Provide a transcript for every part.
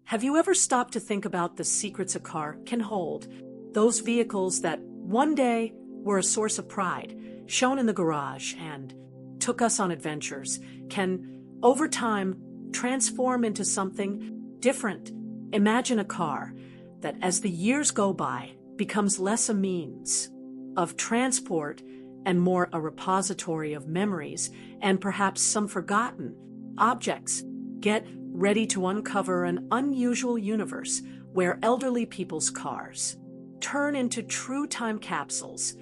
Have you ever stopped to think about the secrets a car can hold? Those vehicles that one day were a source of pride, shown in the garage, and took us on adventures, can, over time, transform into something different. Imagine a car that, as the years go by, becomes less a means of transport and more a repository of memories and perhaps some forgotten objects. Get ready to uncover an unusual universe where elderly people's cars turn into true time capsules,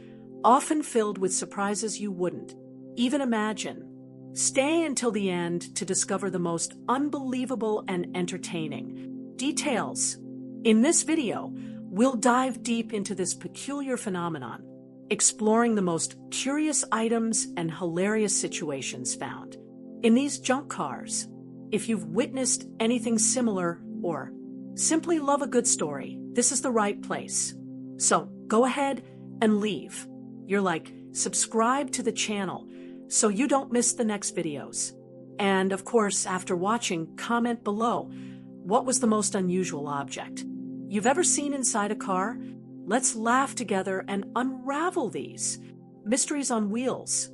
often filled with surprises you wouldn't even imagine. Stay until the end to discover the most unbelievable and entertaining details. In this video, we'll dive deep into this peculiar phenomenon, exploring the most curious items and hilarious situations found in these junk cars. If you've witnessed anything similar or simply love a good story, this is the right place. So go ahead and leave. You're like, subscribe to the channel so you don't miss the next videos. And of course, after watching, comment below, what was the most unusual object you've ever seen inside a car? Let's laugh together and unravel these mysteries on wheels.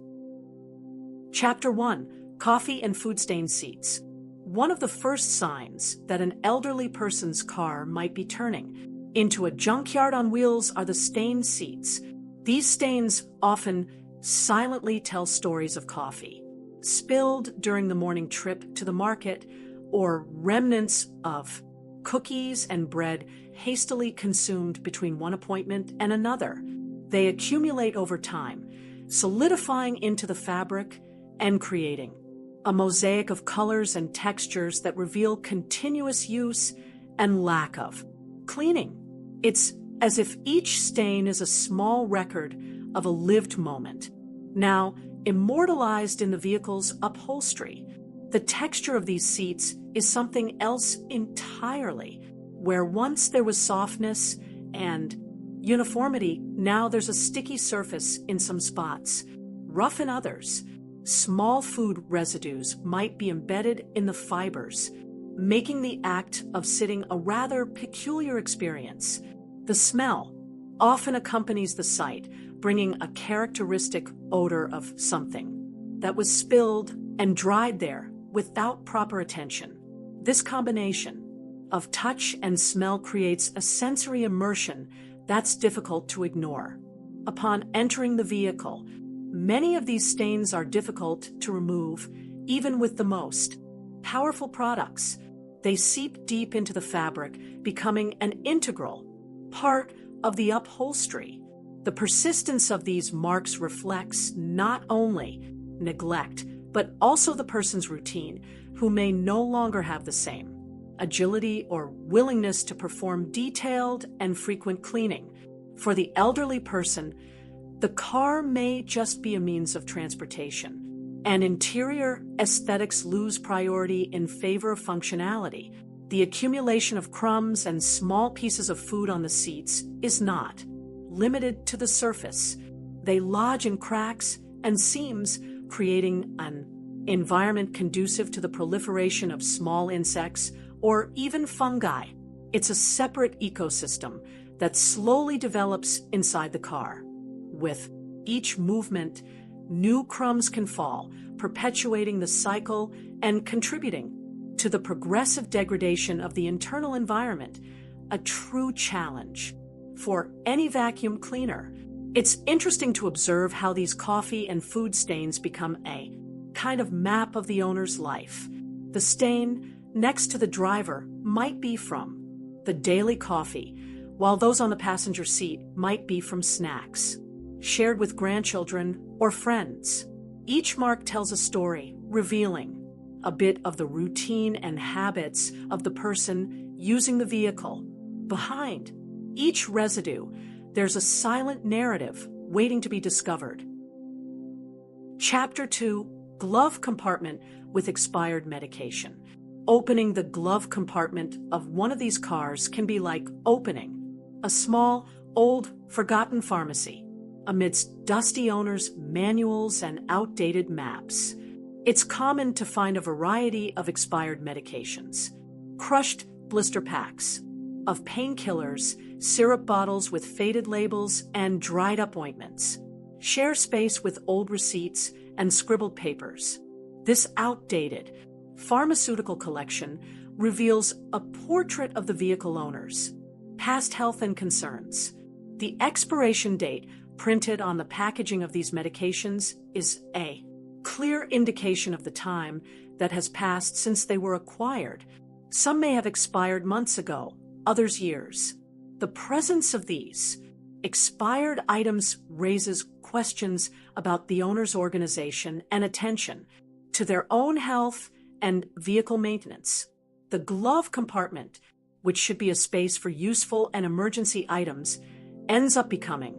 Chapter 1: Coffee and Food-Stained Seats. One of the first signs that an elderly person's car might be turning into a junkyard on wheels are the stained seats. These stains often silently tell stories of coffee spilled during the morning trip to the market, or remnants of cookies and bread hastily consumed between one appointment and another. They accumulate over time, solidifying into the fabric and creating a mosaic of colors and textures that reveal continuous use and lack of cleaning. It's as if each stain is a small record of a lived moment, now immortalized in the vehicle's upholstery. The texture of these seats is something else entirely. Where once there was softness and uniformity, now there's a sticky surface in some spots, rough in others. Small food residues might be embedded in the fibers, making the act of sitting a rather peculiar experience. The smell often accompanies the sight, bringing a characteristic odor of something that was spilled and dried there without proper attention. This combination of touch and smell creates a sensory immersion that's difficult to ignore. Upon entering the vehicle, many of these stains are difficult to remove, even with the most powerful products. They seep deep into the fabric, becoming an integral part of the upholstery. The persistence of these marks reflects not only neglect, but also the person's routine, who may no longer have the same agility or willingness to perform detailed and frequent cleaning. For the elderly person, the car may just be a means of transportation, and interior aesthetics lose priority in favor of functionality. The accumulation of crumbs and small pieces of food on the seats is not limited to the surface. They lodge in cracks and seams, creating an environment conducive to the proliferation of small insects or even fungi. It's a separate ecosystem that slowly develops inside the car. With each movement, new crumbs can fall, perpetuating the cycle and contributing to the progressive degradation of the internal environment, a true challenge for any vacuum cleaner. It's interesting to observe how these coffee and food stains become a kind of map of the owner's life. The stain next to the driver might be from the daily coffee, while those on the passenger seat might be from snacks shared with grandchildren or friends. Each mark tells a story, revealing a bit of the routine and habits of the person using the vehicle. Behind each residue, there's a silent narrative waiting to be discovered. Chapter 2: Glove Compartment with Expired Medication. Opening the glove compartment of one of these cars can be like opening a small, old, forgotten pharmacy amidst dusty owners' manuals and outdated maps. It's common to find a variety of expired medications, crushed blister packs of painkillers, syrup bottles with faded labels, and dried-up ointments. Share space with old receipts and scribbled papers. This outdated pharmaceutical collection reveals a portrait of the vehicle owners, past health and concerns. The expiration date printed on the packaging of these medications is a clear indication of the time that has passed since they were acquired. Some may have expired months ago, others years. The presence of these expired items raises questions about the owner's organization and attention to their own health and vehicle maintenance. The glove compartment, which should be a space for useful and emergency items, ends up becoming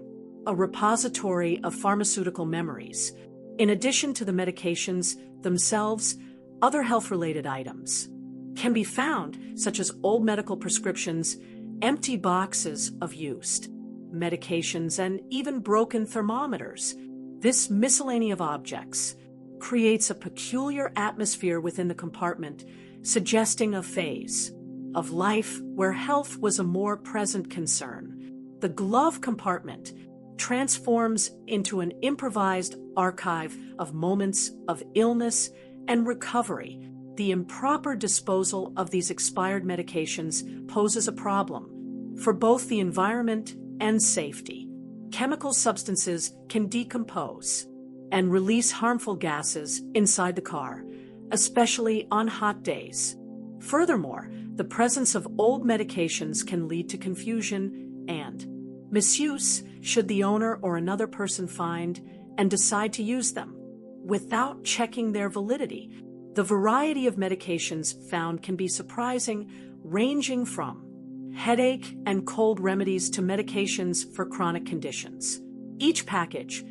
a repository of pharmaceutical memories. In addition to the medications themselves, other health-related items can be found, such as old medical prescriptions, empty boxes of used medications, and even broken thermometers. This miscellany of objects creates a peculiar atmosphere within the compartment, suggesting a phase of life where health was a more present concern. The glove compartment transforms into an improvised archive of moments of illness and recovery. The improper disposal of these expired medications poses a problem for both the environment and safety. Chemical substances can decompose and release harmful gases inside the car, especially on hot days. Furthermore, the presence of old medications can lead to confusion and misuse should the owner or another person find and decide to use them without checking their validity. The variety of medications found can be surprising, ranging from headache and cold remedies to medications for chronic conditions. Each package,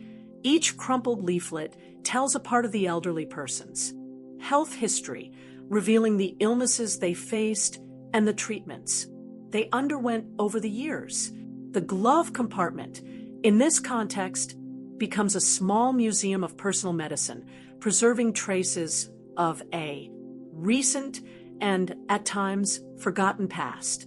each crumpled leaflet tells a part of the elderly person's health history, revealing the illnesses they faced and the treatments they underwent over the years. The glove compartment, in this context, becomes a small museum of personal medicine, preserving traces of a recent and, at times, forgotten past.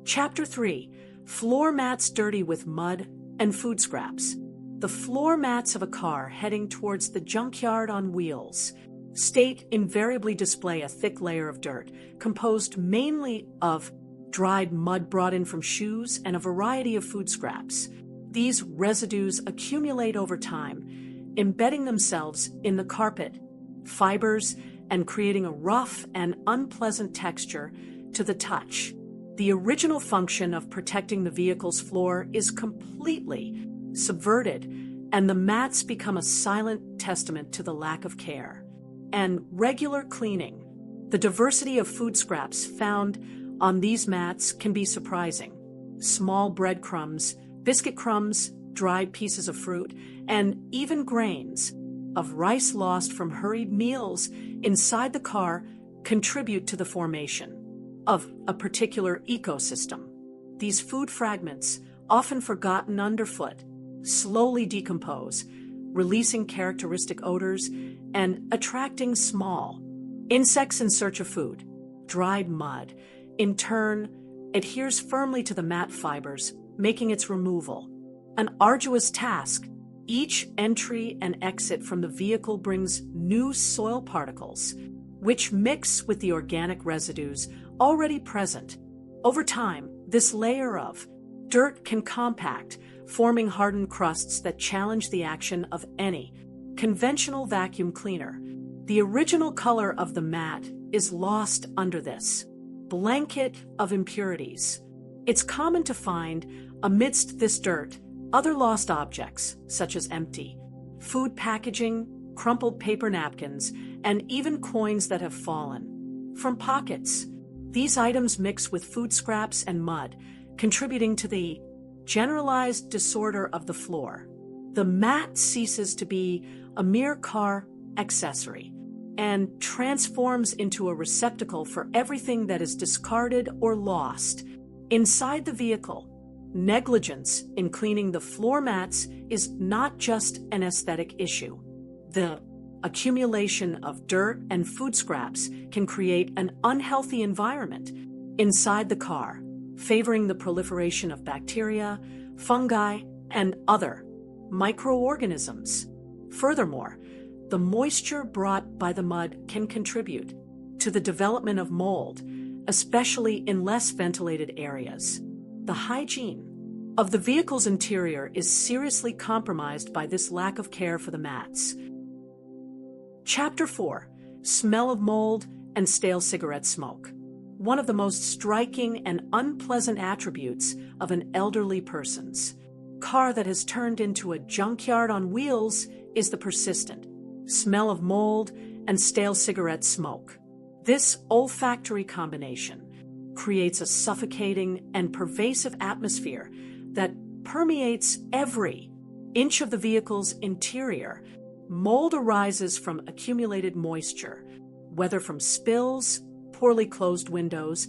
Chapter 3. Floor mats dirty with mud and food scraps. The floor mats of a car heading towards the junkyard on wheels state invariably display a thick layer of dirt, composed mainly of dried mud brought in from shoes and a variety of food scraps. These residues accumulate over time, embedding themselves in the carpet, fibers, and creating a rough and unpleasant texture to the touch. The original function of protecting the vehicle's floor is completely subverted, and the mats become a silent testament to the lack of care and regular cleaning. The diversity of food scraps found on these mats can be surprising. Small breadcrumbs, biscuit crumbs, dried pieces of fruit, and even grains of rice lost from hurried meals inside the car contribute to the formation of a particular ecosystem. These food fragments, often forgotten underfoot, slowly decompose, releasing characteristic odors and attracting small insects in search of food. Dried mud, in turn, adheres firmly to the mat fibers, making its removal an arduous task. Each entry and exit from the vehicle brings new soil particles, which mix with the organic residues already present. Over time, this layer of dirt can compact, forming hardened crusts that challenge the action of any conventional vacuum cleaner. The original color of the mat is lost under this blanket of impurities. It's common to find, amidst this dirt, other lost objects, such as empty food packaging, crumpled paper napkins, and even coins that have fallen from pockets. These items mix with food scraps and mud, contributing to the generalized disorder of the floor. The mat ceases to be a mere car accessory and transforms into a receptacle for everything that is discarded or lost. Inside the vehicle, negligence in cleaning the floor mats is not just an aesthetic issue. The Accumulation of dirt and food scraps can create an unhealthy environment inside the car, favoring the proliferation of bacteria, fungi, and other microorganisms. Furthermore, the moisture brought by the mud can contribute to the development of mold, especially in less ventilated areas. The hygiene of the vehicle's interior is seriously compromised by this lack of care for the mats. Chapter 4: Smell of Mold and Stale Cigarette Smoke. One of the most striking and unpleasant attributes of an elderly person's car that has turned into a junkyard on wheels is the persistent smell of mold and stale cigarette smoke. This olfactory combination creates a suffocating and pervasive atmosphere that permeates every inch of the vehicle's interior. Mold arises from accumulated moisture, whether from spills, poorly closed windows,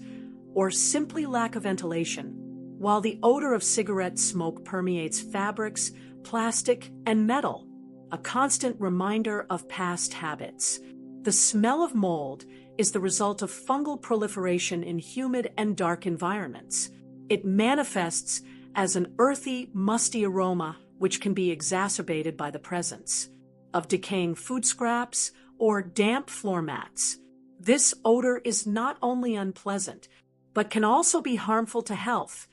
or simply lack of ventilation, while the odor of cigarette smoke permeates fabrics, plastic, and metal, a constant reminder of past habits. The smell of mold is the result of fungal proliferation in humid and dark environments. It manifests as an earthy, musty aroma which can be exacerbated by the presence of decaying food scraps or damp floor mats. This odor is not only unpleasant, but can also be harmful to health,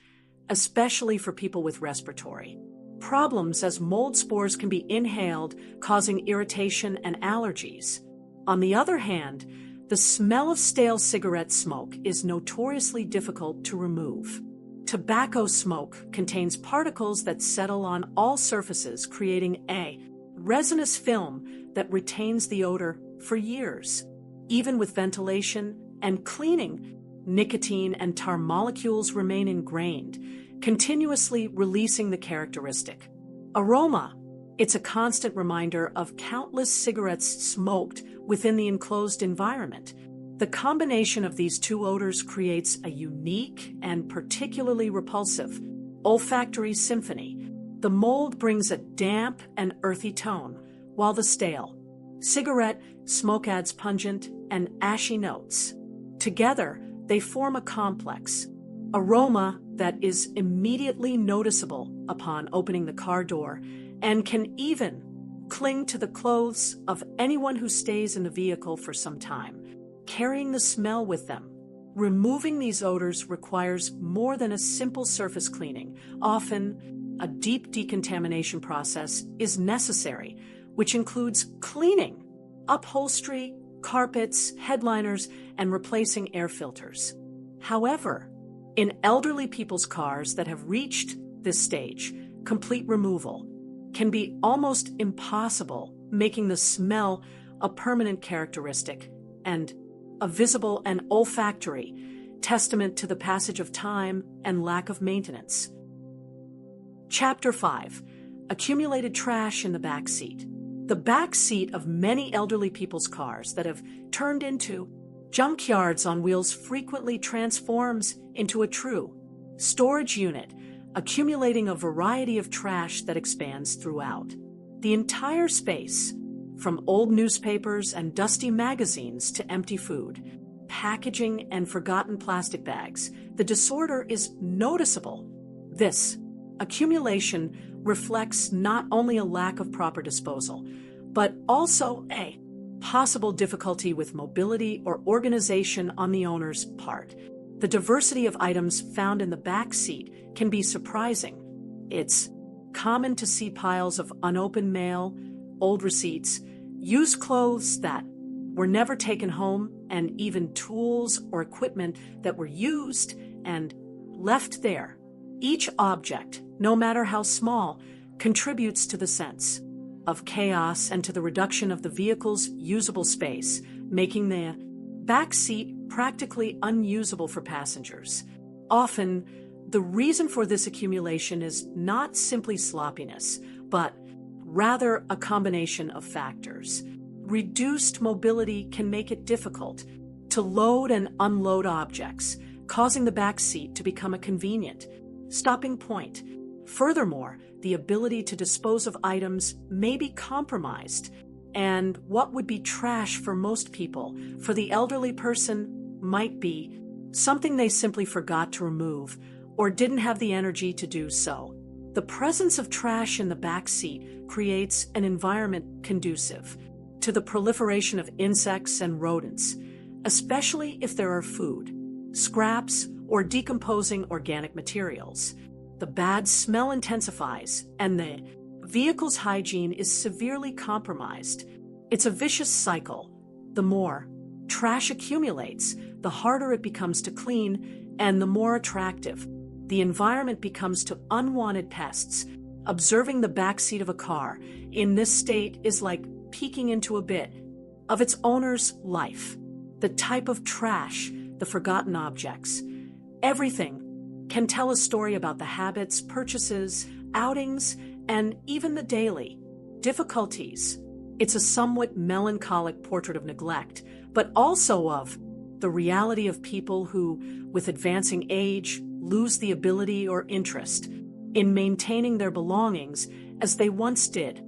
especially for people with respiratory problems, as mold spores can be inhaled, causing irritation and allergies. On the other hand, the smell of stale cigarette smoke is notoriously difficult to remove. Tobacco smoke contains particles that settle on all surfaces, creating a resinous film that retains the odor for years. Even with ventilation and cleaning, nicotine and tar molecules remain ingrained, continuously releasing the characteristic aroma. It's a constant reminder of countless cigarettes smoked within the enclosed environment. The combination of these two odors creates a unique and particularly repulsive olfactory symphony. The mold brings a damp and earthy tone, while the stale cigarette smoke adds pungent and ashy notes. Together, they form a complex aroma that is immediately noticeable upon opening the car door and can even cling to the clothes of anyone who stays in the vehicle for some time, carrying the smell with them. Removing these odors requires more than a simple surface cleaning. Often, a deep decontamination process is necessary, which includes cleaning upholstery, carpets, headliners, and replacing air filters. However, in elderly people's cars that have reached this stage, complete removal can be almost impossible, making the smell a permanent characteristic and a visible and olfactory testament to the passage of time and lack of maintenance. Chapter 5: Accumulated Trash in the Back Seat. The back seat of many elderly people's cars that have turned into junkyards on wheels frequently transforms into a true storage unit, accumulating a variety of trash that expands throughout the entire space. From old newspapers and dusty magazines to empty food, packaging, and forgotten plastic bags, the disorder is noticeable. This accumulation reflects not only a lack of proper disposal, but also a possible difficulty with mobility or organization on the owner's part. The diversity of items found in the back seat can be surprising. It's common to see piles of unopened mail, old receipts, used clothes that were never taken home, and even tools or equipment that were used and left there. Each object, no matter how small, contributes to the sense of chaos and to the reduction of the vehicle's usable space, making the back seat practically unusable for passengers. Often, the reason for this accumulation is not simply sloppiness, but rather a combination of factors. Reduced mobility can make it difficult to load and unload objects, causing the back seat to become a convenient stopping point. Furthermore, the ability to dispose of items may be compromised And what would be trash for most people, for the elderly person, might be something they simply forgot to remove or didn't have the energy to do so. The presence of trash in the back seat creates an environment conducive to the proliferation of insects and rodents, especially if there are food, scraps, or decomposing organic materials. The bad smell intensifies, and the vehicle's hygiene is severely compromised. It's a vicious cycle. The more trash accumulates, the harder it becomes to clean, and the more attractive the environment becomes to unwanted pests. Observing the backseat of a car in this state is like peeking into a bit of its owner's life. The type of trash, the forgotten objects, everything can tell a story about the habits, purchases, outings, and even the daily difficulties. It's a somewhat melancholic portrait of neglect, but also of the reality of people who, with advancing age, lose the ability or interest in maintaining their belongings as they once did.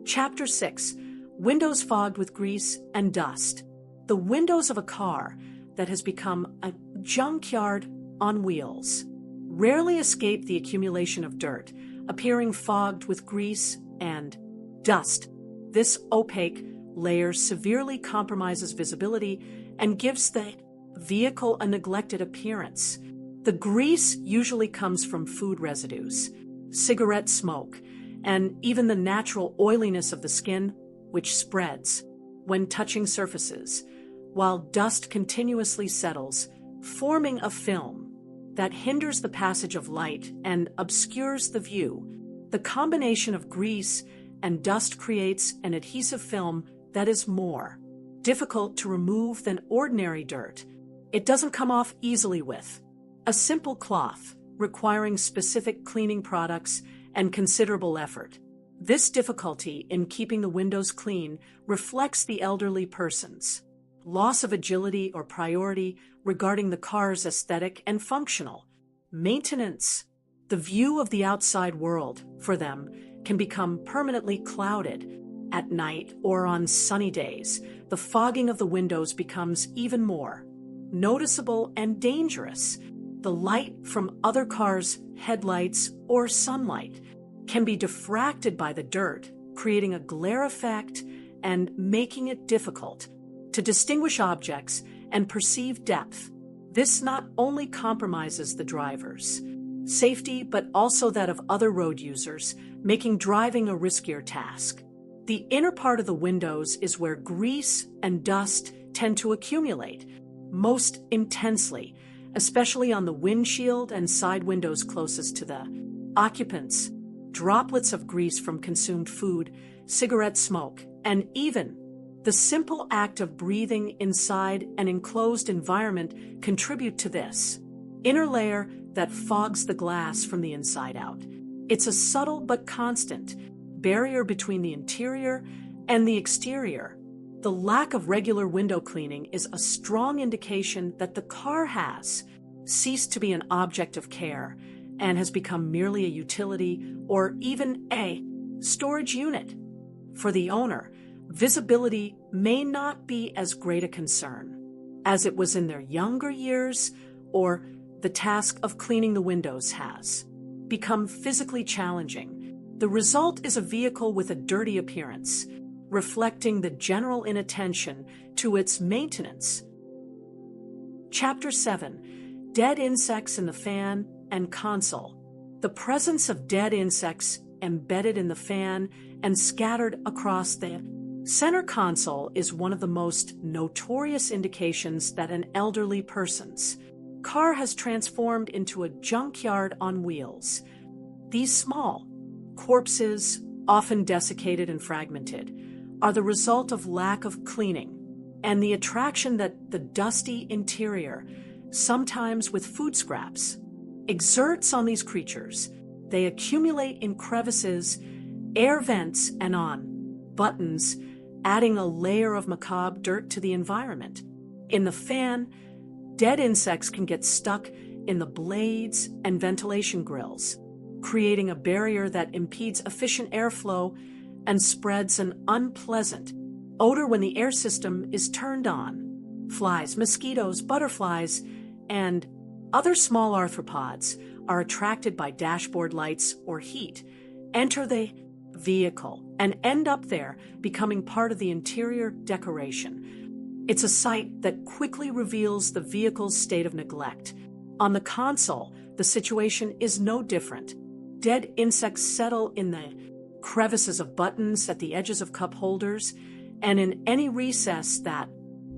Chapter 6. Windows fogged with grease and dust. The windows of a car that has become a junkyard on wheels rarely escape the accumulation of dirt, appearing fogged with grease and dust. This opaque layer severely compromises visibility and gives the vehicle a neglected appearance. The grease usually comes from food residues, cigarette smoke, and even the natural oiliness of the skin, which spreads when touching surfaces, while dust continuously settles, forming a film that hinders the passage of light and obscures the view. The combination of grease and dust creates an adhesive film that is more difficult to remove than ordinary dirt. It doesn't come off easily with a simple cloth, requiring specific cleaning products and considerable effort. This difficulty in keeping the windows clean reflects the elderly person's loss of agility or priority regarding the car's aesthetic and functional maintenance. The view of the outside world, for them, can become permanently clouded. At night or on sunny days, the fogging of the windows becomes even more noticeable and dangerous. The light from other cars' headlights or sunlight can be diffracted by the dirt, creating a glare effect and making it difficult to distinguish objects and perceive depth. This not only compromises the driver's safety, but also that of other road users, making driving a riskier task. The inner part of the windows is where grease and dust tend to accumulate most intensely, especially on the windshield and side windows closest to the occupants. Droplets of grease from consumed food, cigarette smoke, and even the simple act of breathing inside an enclosed environment contribute to this inner layer that fogs the glass from the inside out. It's a subtle but constant barrier between the interior and the exterior. The lack of regular window cleaning is a strong indication that the car has ceased to be an object of care and has become merely a utility or even a storage unit. For the owner, visibility may not be as great a concern as it was in their younger years, or the task of cleaning the windows has become physically challenging. The result is a vehicle with a dirty appearance, reflecting the general inattention to its maintenance. Chapter 7. Dead insects in the fan and console. The presence of dead insects embedded in the fan and scattered across the center console is one of the most notorious indications that an elderly person's car has transformed into a junkyard on wheels. These small corpses, often desiccated and fragmented, are the result of lack of cleaning and the attraction that the dusty interior, sometimes with food scraps, exerts on these creatures. They accumulate in crevices, air vents, and on buttons, adding a layer of macabre dirt to the environment. In the fan, dead insects can get stuck in the blades and ventilation grills, creating a barrier that impedes efficient airflow and spreads an unpleasant odor when the air system is turned on. Flies, mosquitoes, butterflies, and other small arthropods are attracted by dashboard lights or heat, enter the vehicle, and end up there, becoming part of the interior decoration. It's a sight that quickly reveals the vehicle's state of neglect. On the console, the situation is no different. Dead insects settle in the crevices of buttons, at the edges of cup holders, and in any recess that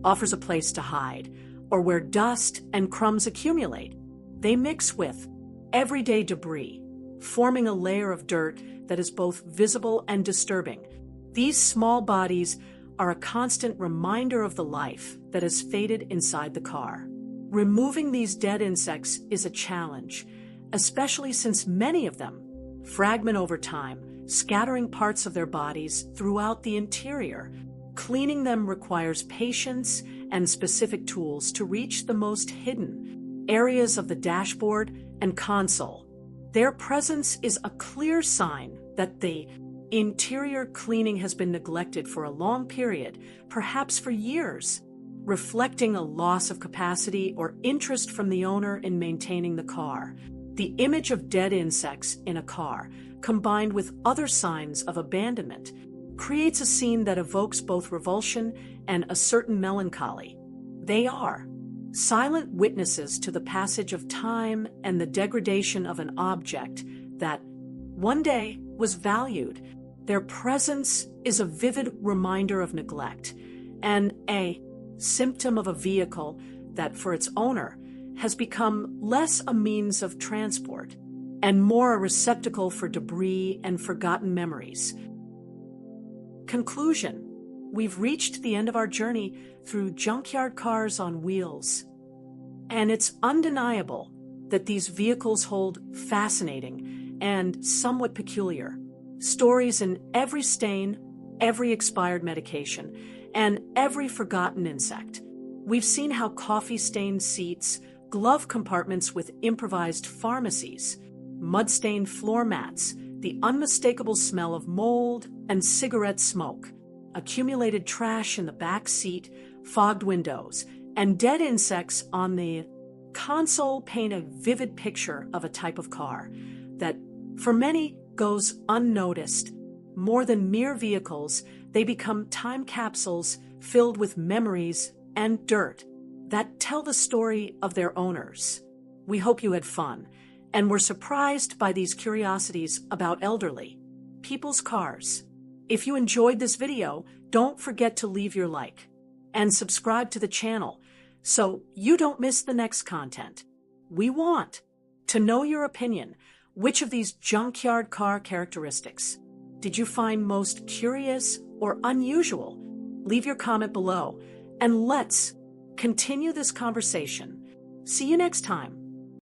offers a place to hide, or where dust and crumbs accumulate. They mix with everyday debris, forming a layer of dirt that is both visible and disturbing. These small bodies are a constant reminder of the life that has faded inside the car. Removing these dead insects is a challenge, especially since many of them fragment over time, scattering parts of their bodies throughout the interior. Cleaning them requires patience and specific tools to reach the most hidden areas of the dashboard and console. Their presence is a clear sign that the interior cleaning has been neglected for a long period, perhaps for years, reflecting a loss of capacity or interest from the owner in maintaining the car. The image of dead insects in a car, combined with other signs of abandonment, creates a scene that evokes both revulsion and a certain melancholy. They are silent witnesses to the passage of time and the degradation of an object that one day was valued. Their presence is a vivid reminder of neglect and a symptom of a vehicle that, for its owner, has become less a means of transport and more a receptacle for debris and forgotten memories. Conclusion: we've reached the end of our journey through junkyard cars on wheels. And it's undeniable that these vehicles hold fascinating and somewhat peculiar stories in every stain, every expired medication, and every forgotten insect. We've seen how coffee-stained seats, glove compartments with improvised pharmacies, mud-stained floor mats, the unmistakable smell of mold and cigarette smoke, accumulated trash in the back seat, fogged windows, and dead insects on the console paint a vivid picture of a type of car that, for many, goes unnoticed. More than mere vehicles, they become time capsules filled with memories and dirt that tell the story of their owners. We hope you had fun and were surprised by these curiosities about elderly people's cars. If you enjoyed this video, don't forget to leave your like and subscribe to the channel so you don't miss the next content. We want to know your opinion. Which of these junkyard car characteristics did you find most curious or unusual? Leave your comment below and let's continue this conversation. See you next time.